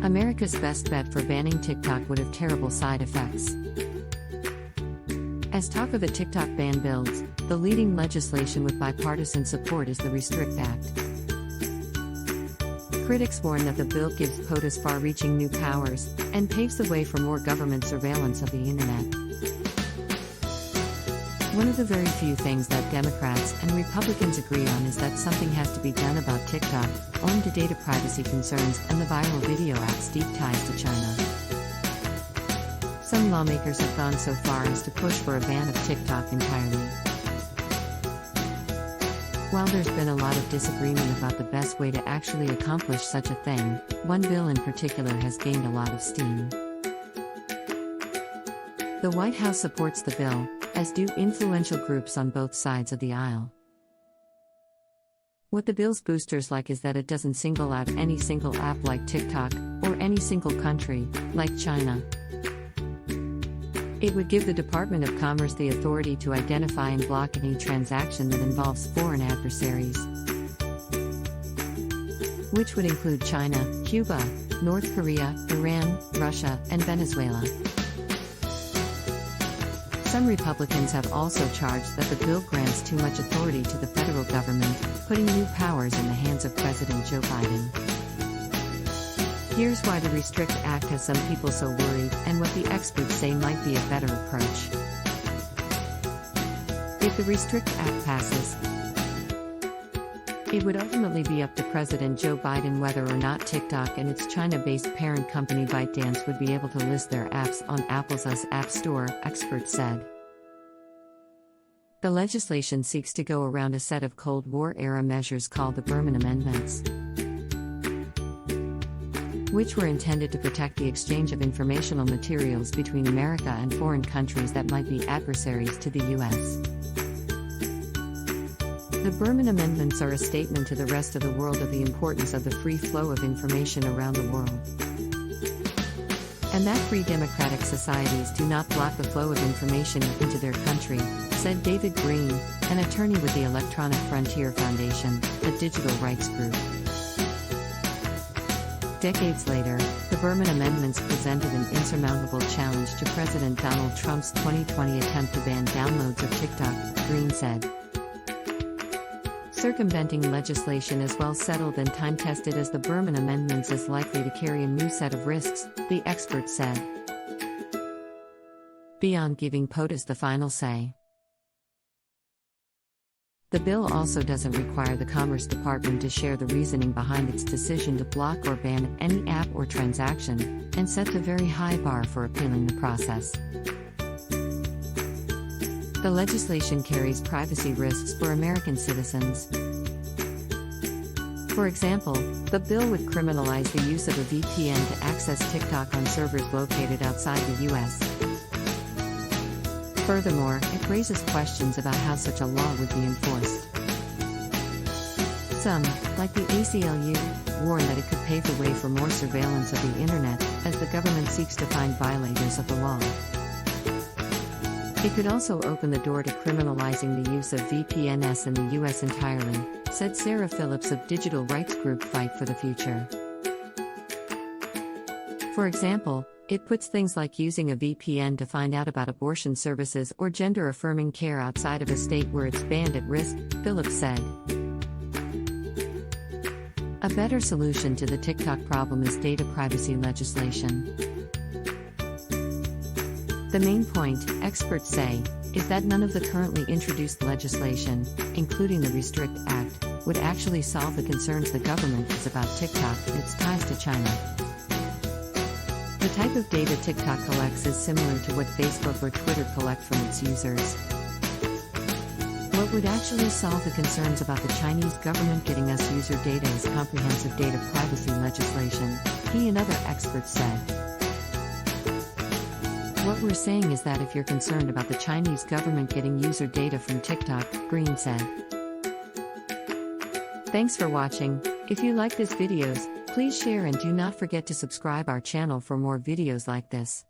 America's best bet for banning TikTok would have terrible side effects. As talk of a TikTok ban builds, the leading legislation with bipartisan support is the Restrict Act. Critics warn that the bill gives POTUS far-reaching new powers and paves the way for more government surveillance of the internet. One of the very few things that Democrats and Republicans agree on is that something has to be done about TikTok, owing to data privacy concerns and the viral video app's deep ties to China. Some lawmakers have gone so far as to push for a ban of TikTok entirely. While there's been a lot of disagreement about the best way to actually accomplish such a thing, one bill in particular has gained a lot of steam. The White House supports the bill, as do influential groups on both sides of the aisle. What the bill's boosters like is that it doesn't single out any single app like TikTok, or any single country, like China. It would give the Department of Commerce the authority to identify and block any transaction that involves foreign adversaries, which would include China, Cuba, North Korea, Iran, Russia, and Venezuela. Some Republicans have also charged that the bill grants too much authority to the federal government, putting new powers in the hands of President Joe Biden. Here's why the Restrict Act has some people so worried, and what the experts say might be a better approach. If the Restrict Act passes, it would ultimately be up to President Joe Biden whether or not TikTok and its China-based parent company ByteDance would be able to list their apps on Apple's App Store, experts said. The legislation seeks to go around a set of Cold War-era measures called the Berman Amendments, which were intended to protect the exchange of informational materials between America and foreign countries that might be adversaries to the U.S. The Berman Amendments are a statement to the rest of the world of the importance of the free flow of information around the world, and that free democratic societies do not block the flow of information into their country, said David Green, an attorney with the Electronic Frontier Foundation, a digital rights group. Decades later, the Berman Amendments presented an insurmountable challenge to President Donald Trump's 2020 attempt to ban downloads of TikTok, Green said. Circumventing legislation as well settled and time-tested as the Berman Amendments is likely to carry a new set of risks, the experts said. Beyond giving POTUS the final say, the bill also doesn't require the Commerce Department to share the reasoning behind its decision to block or ban any app or transaction, and sets a very high bar for appealing the process. The legislation carries privacy risks for American citizens. For example, the bill would criminalize the use of a VPN to access TikTok on servers located outside the U.S. Furthermore, it raises questions about how such a law would be enforced. Some, like the ACLU, warn that it could pave the way for more surveillance of the internet, as the government seeks to find violators of the law. It could also open the door to criminalizing the use of VPNs in the U.S. entirely, said Sarah Phillips of digital rights group Fight for the Future. For example, it puts things like using a VPN to find out about abortion services or gender-affirming care outside of a state where it's banned at risk, Phillips said. A better solution to the TikTok problem is data privacy legislation. The main point, experts say, is that none of the currently introduced legislation, including the Restrict Act, would actually solve the concerns the government has about TikTok and its ties to China. The type of data TikTok collects is similar to what Facebook or Twitter collect from its users. What would actually solve the concerns about the Chinese government getting us user data is comprehensive data privacy legislation, he and other experts said. What we're saying is that if you're concerned about the Chinese government getting user data from TikTok, Green said. Thanks for watching. If you like this videos, please share and do not forget to subscribe our channel for more videos like this.